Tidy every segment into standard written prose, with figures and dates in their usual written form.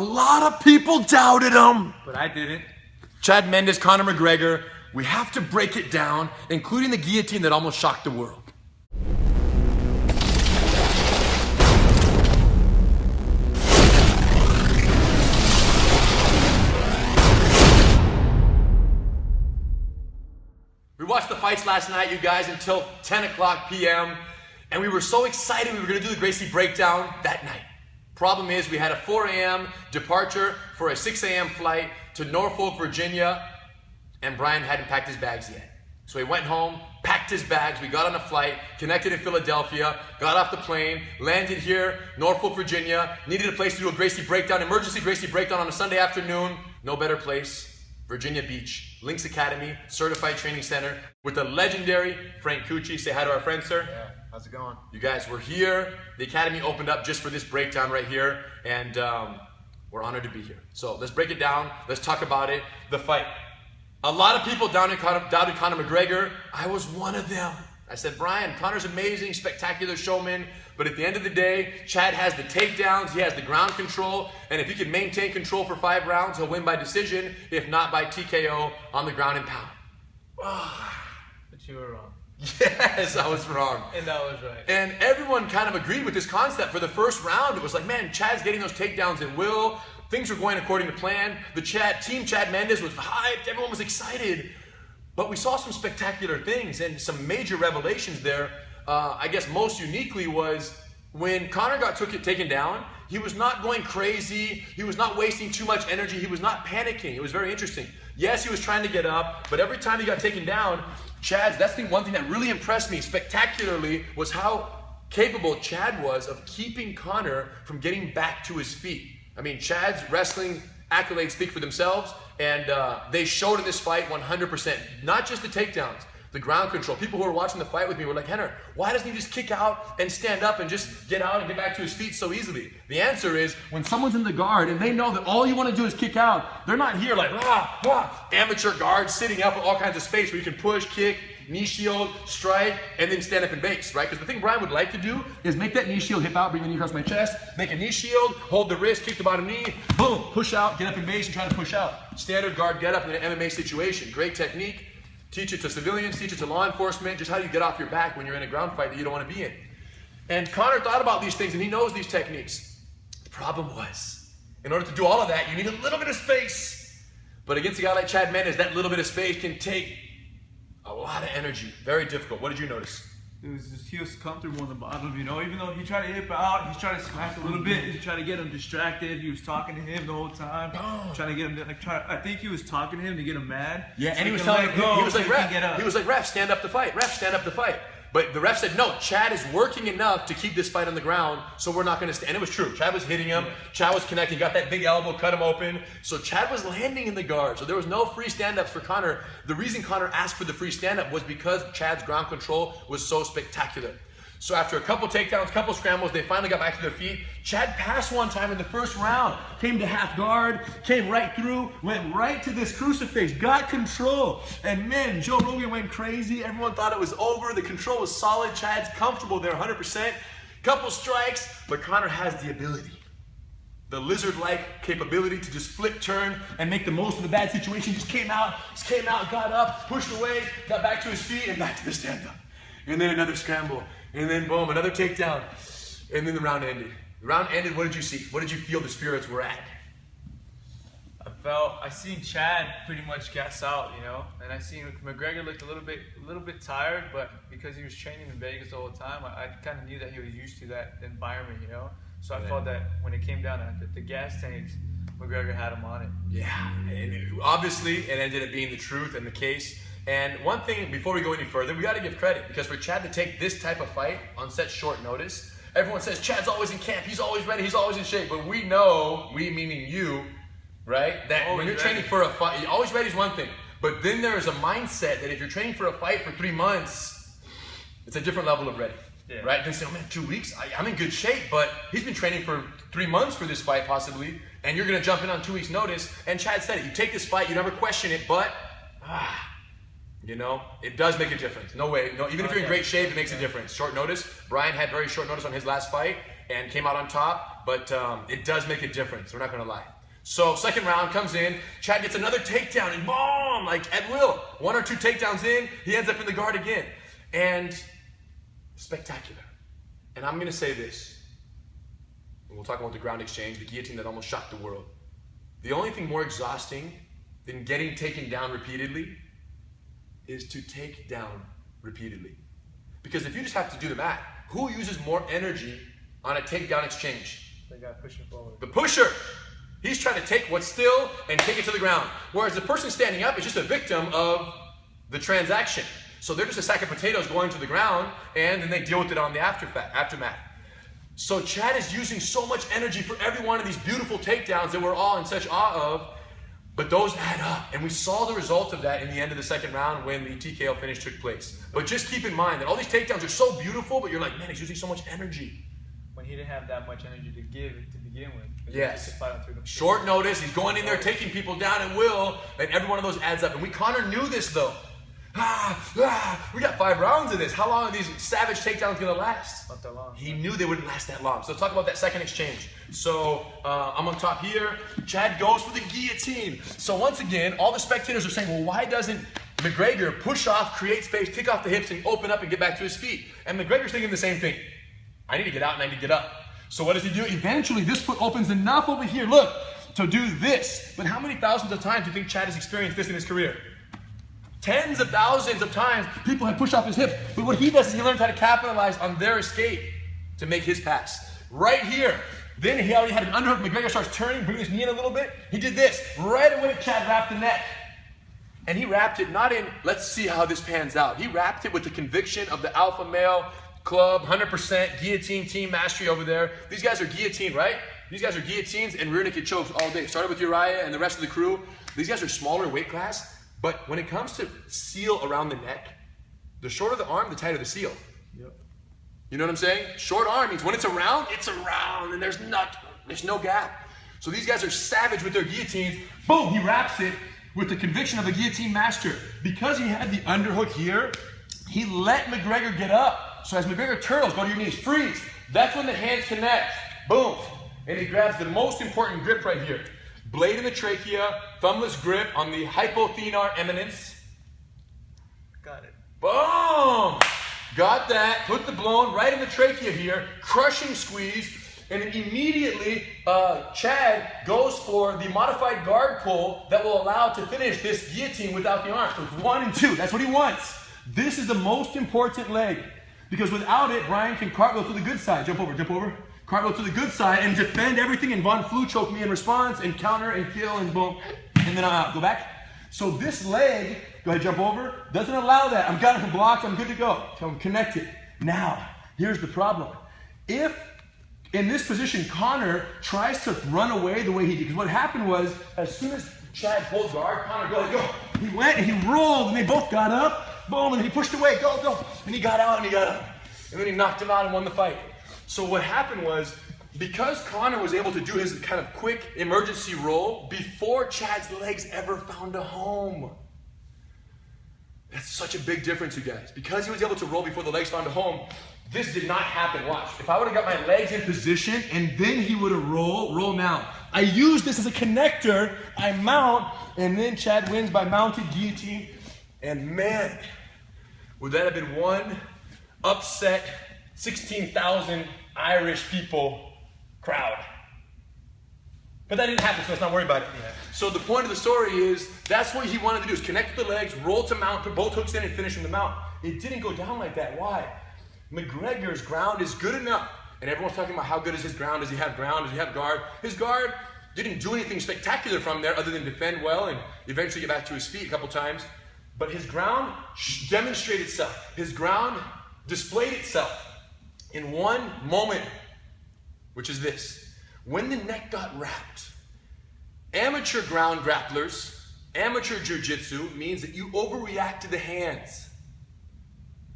A lot of people doubted him. But I didn't. Chad Mendes, Conor McGregor. We have to break it down, including the guillotine that almost shocked the world. We watched the fights last night, you guys, until 10 o'clock p.m. And we were so excited we were going to do the Gracie breakdown that night. Problem is, we had a 4 a.m. departure for a 6 a.m. flight to Norfolk, Virginia, and Brian hadn't packed his bags yet. So he went home, packed his bags, we got on a flight, connected in Philadelphia, got off the plane, landed here, Norfolk, Virginia, needed a place to do a Gracie breakdown, emergency Gracie breakdown on a Sunday afternoon. No better place, Virginia Beach, Lynx Academy, Certified Training Center, with the legendary Frank Cucci. Say hi to our friend, sir. Yeah, how's it going? You guys, we're here. The Academy opened up just for this breakdown right here, and we're honored to be here. So let's break it down. Let's talk about it. The fight. A lot of people doubted Conor McGregor. I was one of them. I said, Brian, Conor's amazing, spectacular showman, but at the end of the day, Chad has the takedowns, he has the ground control, and if he can maintain control for 5 rounds, he'll win by decision, if not by TKO on the ground and pound. But you were wrong. Yes, I was wrong. And I was right. And everyone kind of agreed with this concept. For the first round, it was like, man, Chad's getting those takedowns at will. Things were going according to plan. The team Chad Mendes was hyped. Everyone was excited. But we saw some spectacular things and some major revelations there. I guess most uniquely was when Conor got taken down, he was not going crazy. He was not wasting too much energy. He was not panicking. It was very interesting. Yes, he was trying to get up, but every time he got taken down, one thing that really impressed me spectacularly was how capable Chad was of keeping Conor from getting back to his feet. I mean, Chad's wrestling accolades speak for themselves, and they showed in this fight 100%. Not just the takedowns, the ground control. People who were watching the fight with me were like, Rener, why doesn't he just kick out and stand up and just get out and get back to his feet so easily? The answer is, when someone's in the guard and they know that all you want to do is kick out, they're not here like, amateur guards sitting up with all kinds of space where you can push, kick, knee shield, strike, and then stand up and base, right? Because the thing Brian would like to do is make that knee shield, hip out, bring the knee across my chest, make a knee shield, hold the wrist, kick the bottom knee, boom, push out, get up and base and try to push out. Standard guard get up in an MMA situation. Great technique. Teach it to civilians, teach it to law enforcement, just how you get off your back when you're in a ground fight that you don't want to be in. And Conor thought about these things and he knows these techniques. The problem was, in order to do all of that, you need a little bit of space. But against a guy like Chad Mendes, that little bit of space can take a lot of energy. Very difficult. What did you notice? It was just, he was comfortable on the bottom, you know, even though he tried to hip out, he tried to smack a little bit, he tried to get him distracted, he was talking to him the whole time, trying to get him, I think he was talking to him to get him mad. Yeah, so and he was telling him, he was like, ref, stand up to fight, ref, stand up to fight. But the ref said, no, Chad is working enough to keep this fight on the ground, so we're not going to stand. And it was true. Chad was hitting him. Chad was connecting. Got that big elbow, cut him open. So Chad was landing in the guard. So there was no free stand-ups for Conor. The reason Conor asked for the free stand-up was because Chad's ground control was so spectacular. So after a couple takedowns, couple scrambles, they finally got back to their feet. Chad passed one time in the first round, came to half guard, came right through, went right to this crucifix, got control. And man, Joe Rogan went crazy. Everyone thought it was over. The control was solid. Chad's comfortable there 100%. Couple strikes, but Conor has the ability. The lizard-like capability to just flip, turn, and make the most of the bad situation. Just came out, got up, pushed away, got back to his feet, and back to the stand-up. And then another scramble. And then boom, another takedown. And then the round ended. The round ended, what did you see? What did you feel the spirits were at? I seen Chad pretty much gas out, you know, and I seen McGregor looked a little bit tired, but because he was training in Vegas all the time, I kind of knew that he was used to that environment, you know. So I felt that when it came down to the gas tanks, McGregor had him on it. Yeah, and obviously it ended up being the truth and the case. And one thing, before we go any further, we got to give credit, because for Chad to take this type of fight on such short notice, everyone says Chad's always in camp, he's always ready, he's always in shape. But we know, we meaning you, right, that when you're training for a fight, always ready is one thing. But then there is a mindset that if you're training for a fight for 3 months, it's a different level of ready. Yeah. Right? Then say, oh man, 2 weeks, I'm in good shape, but he's been training for 3 months for this fight possibly, and you're going to jump in on 2 weeks notice. And Chad said it, you take this fight, you never question it, but you know, it does make a difference. No way. No, even if you're in great shape, it makes a difference. Short notice. Brian had very short notice on his last fight, and came out on top, but it does make a difference. We're not going to lie. So second round comes in, Chad gets another takedown and boom, like at will. 1 or 2 takedowns in, he ends up in the guard again. And spectacular. And I'm going to say this. And we'll talk about the ground exchange, the guillotine that almost shocked the world. The only thing more exhausting than getting taken down repeatedly is to take down repeatedly. Because if you just have to do the math, who uses more energy on a takedown exchange? The guy pushing forward. The pusher. He's trying to take what's still and take it to the ground. Whereas the person standing up is just a victim of the transaction. So they're just a sack of potatoes going to the ground, and then they deal with it on the aftermath. So Chad is using so much energy for every one of these beautiful takedowns that we're all in such awe of, but those add up. And we saw the result of that in the end of the second round when the TKO finish took place. But just keep in mind that all these takedowns are so beautiful, but you're like, man, he's using so much energy. When he didn't have that much energy to give to begin with. Yes. Short notice, he's going in there taking people down at will, and every one of those adds up. And Conor knew this though. We got 5 rounds of this. How long are these savage takedowns going to last? Not that long. He knew they wouldn't last that long. So let's talk about that second exchange. So I'm on top here. Chad goes for the guillotine. So once again, all the spectators are saying, well, why doesn't McGregor push off, create space, kick off the hips, and open up and get back to his feet? And McGregor's thinking the same thing. I need to get out and I need to get up. So what does he do? Eventually, this foot opens enough over here, look, to do this. But how many thousands of times do you think Chad has experienced this in his career? Tens of thousands of times, people have pushed off his hips. But what he does is he learns how to capitalize on their escape to make his pass. Right here. Then he already had an underhook. McGregor starts turning, bringing his knee in a little bit. He did this. Right away, Chad wrapped the neck. And he wrapped it not in, let's see how this pans out. He wrapped it with the conviction of the alpha male club, 100% guillotine team mastery over there. These guys are guillotine, right? These guys are guillotines and rear naked chokes all day. Started with Uriah and the rest of the crew. These guys are smaller weight class. But when it comes to seal around the neck, the shorter the arm, the tighter the seal. Yep. You know what I'm saying? Short arm means when it's around, and there's no gap. So these guys are savage with their guillotines. Boom, he wraps it with the conviction of a guillotine master. Because he had the underhook here, he let McGregor get up. So as McGregor turtles, go to your knees, freeze. That's when the hands connect. Boom. And he grabs the most important grip right here. Blade in the trachea, thumbless grip on the hypothenar eminence. Got it. Boom! Got that. Put the blown right in the trachea here. Crushing squeeze. And then immediately, Chad goes for the modified guard pull that will allow to finish this guillotine without the arm. So it's 1 and 2. That's what he wants. This is the most important leg. Because without it, Brian can cartwheel to the good side. Jump over, jump over. Cartwheel to the good side and defend everything, and Von Flew choke me in response and counter and kill and boom, and then I'm out. Go back. So this leg, go ahead, jump over, doesn't allow that. I'm got it blocked, I'm good to go. So I'm connected. Now, here's the problem. If in this position Conor tries to run away the way he did, because what happened was, as soon as Chad pulled guard, Conor, go. He went and he rolled and they both got up, boom, and he pushed away, go. And he got out and he got up. And then he knocked him out and won the fight. So what happened was, because Conor was able to do his kind of quick emergency roll before Chad's legs ever found a home. That's such a big difference, you guys. Because he was able to roll before the legs found a home, this did not happen. Watch. If I would have got my legs in position and then he would have roll now. I use this as a connector, I mount, and then Chad wins by mounted guillotine. And man, would that have been one upset 16,000 Irish people crowd. But that didn't happen, so let's not worry about it. Yeah. So the point of the story is, that's what he wanted to do, is connect with the legs, roll to mount, put both hooks in and finish in the mount. It didn't go down like that. Why? McGregor's ground is good enough. And everyone's talking about how good is his ground. Does he have ground? Does he have guard? His guard didn't do anything spectacular from there other than defend well and eventually get back to his feet a couple times. But his ground demonstrated itself. His ground displayed itself in one moment, which is this. When the neck got wrapped, amateur ground grapplers, amateur jiu-jitsu means that you overreact to the hands.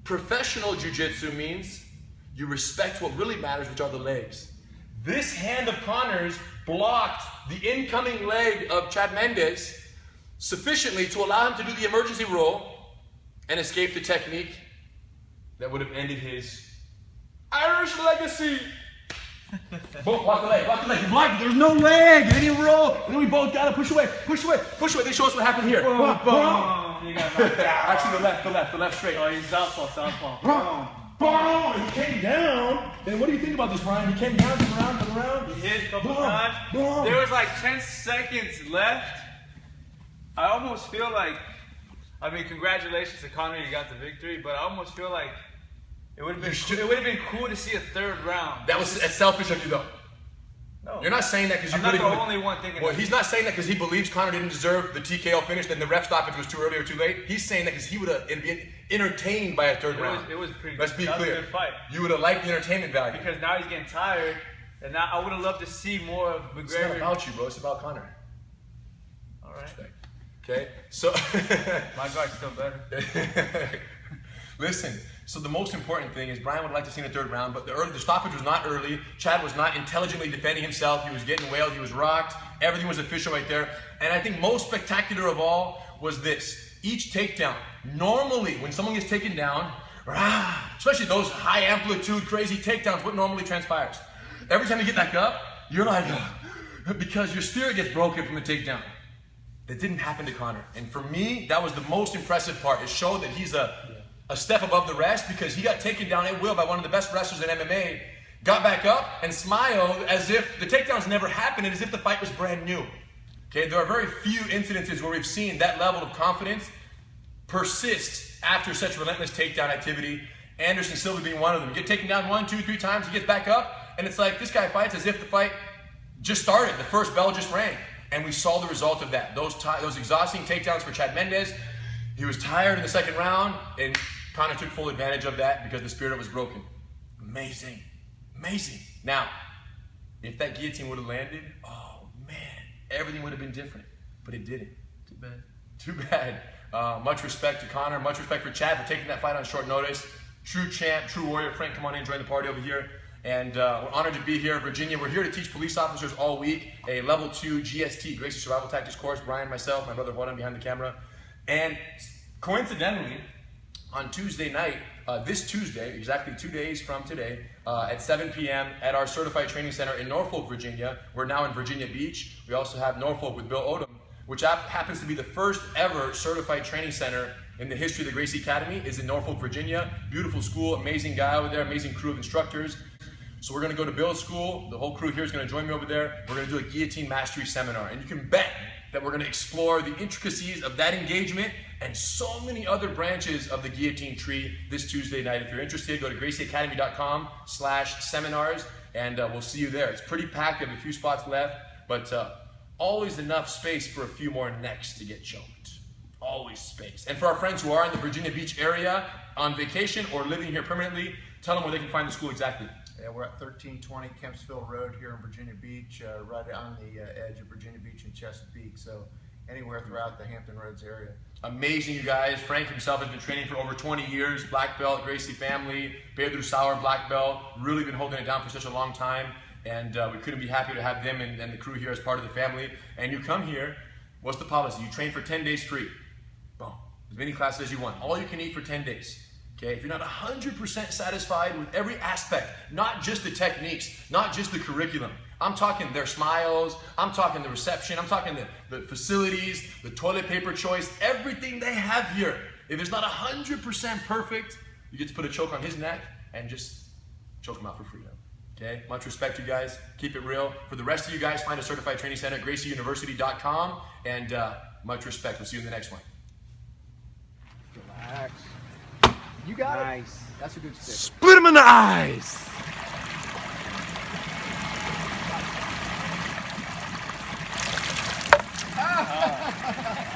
Professional jiu-jitsu means you respect what really matters, which are the legs. This hand of Conor's blocked the incoming leg of Chad Mendes sufficiently to allow him to do the emergency roll and escape the technique that would have ended his Irish legacy. Boom, block the leg, block the leg. You block it, there's no leg. And then you roll. And then we both gotta push away, push away, push away. They show us what happened here. Boom, boom. You got knocked out. Actually, the left straight. Oh, he's southpaw. Boom, boom. He came down. Then what do you think about this, Brian? He came down, come around. He hit a couple times. Boom. There was like 10 seconds left. I almost feel like, I mean, congratulations to Conor, you got the victory, but I almost feel like it would have been cool to see a third round. That's selfish of you, though. No, you're not saying that because you I'm not really the only one thinking. Well, he's not saying that because he believes Conor didn't deserve the TKO finish, and the ref stoppage was too early or too late. He's saying that because he would have been entertained by a third round. It was pretty. Let's be clear. That was a good fight. You would have liked the entertainment value. Because now he's getting tired, and now I would have loved to see more of McGregor. It's not about you, bro. It's about Conor. All right. Respect. Okay, so my guy's still better. Listen, so the most important thing is Brian would like to see in the third round, but the stoppage was not early. Chad was not intelligently defending himself. He was getting wailed. He was rocked. Everything was official right there. And I think most spectacular of all was this. Each takedown. Normally, when someone gets taken down, especially those high amplitude, crazy takedowns, what normally transpires? Every time you get back up, you're like, because your spirit gets broken from the takedown. That didn't happen to Conor. And for me, that was the most impressive part. It showed that he's a step above the rest because he got taken down at will by one of the best wrestlers in MMA, got back up and smiled as if the takedowns never happened and as if the fight was brand new. Okay, there are very few incidences where we've seen that level of confidence persist after such relentless takedown activity. Anderson Silva being one of them. You get taken down 1, 2, 3 times, he gets back up, and it's like this guy fights as if the fight just started. The first bell just rang. And we saw the result of that. Those exhausting takedowns for Chad Mendes. He was tired in the second round, and Conor took full advantage of that because the spirit was broken. Amazing. Amazing. Now, if that guillotine would have landed, oh man, everything would have been different. But it didn't. Too bad. Too bad. Much respect to Conor. Much respect for Chad for taking that fight on short notice. True champ, true warrior. Frank, come on in, join the party over here. And we're honored to be here in Virginia. We're here to teach police officers all week a level 2 GST, Gracie Survival Tactics course. Brian, myself, my brother Juan behind the camera. And coincidentally, on Tuesday night, this Tuesday, exactly 2 days from today, at 7 p.m. at our Certified Training Center in Norfolk, Virginia. We're now in Virginia Beach. We also have Norfolk with Bill Odom, which happens to be the first ever Certified Training Center in the history of the Gracie Academy, is in Norfolk, Virginia. Beautiful school, amazing guy over there, amazing crew of instructors. So we're going to go to Bill's school. The whole crew here is going to join me over there. We're going to do a guillotine mastery seminar. And you can bet that we're going to explore the intricacies of that engagement and so many other branches of the guillotine tree this Tuesday night. If you're interested, go to gracieacademy.com/seminars and we'll see you there. It's pretty packed. We have a few spots left, but always enough space for a few more necks to get choked. Always space. And for our friends who are in the Virginia Beach area on vacation or living here permanently, tell them where they can find the school exactly. Yeah, we're at 1320 Kempsville Road here in Virginia Beach, right on the edge of Virginia Beach and Chesapeake, so anywhere throughout the Hampton Roads area. Amazing, you guys. Frank himself has been training for over 20 years, black belt, Gracie family, Pedro Sauer, black belt, really been holding it down for such a long time, and we couldn't be happier to have them and the crew here as part of the family. And you come here, what's the policy? You train for 10 days free. Boom. As many classes as you want. All you can eat for 10 days. Okay, if you're not 100% satisfied with every aspect, not just the techniques, not just the curriculum, I'm talking their smiles, I'm talking the reception, I'm talking the facilities, the toilet paper choice, everything they have here. If it's not 100% perfect, you get to put a choke on his neck and just choke him out for free. Okay, much respect, you guys. Keep it real. For the rest of you guys, find a certified training center at gracieuniversity.com, and much respect. We'll see you in the next one. Relax. You got it. Nice. That's a good stick. Split him in the eyes.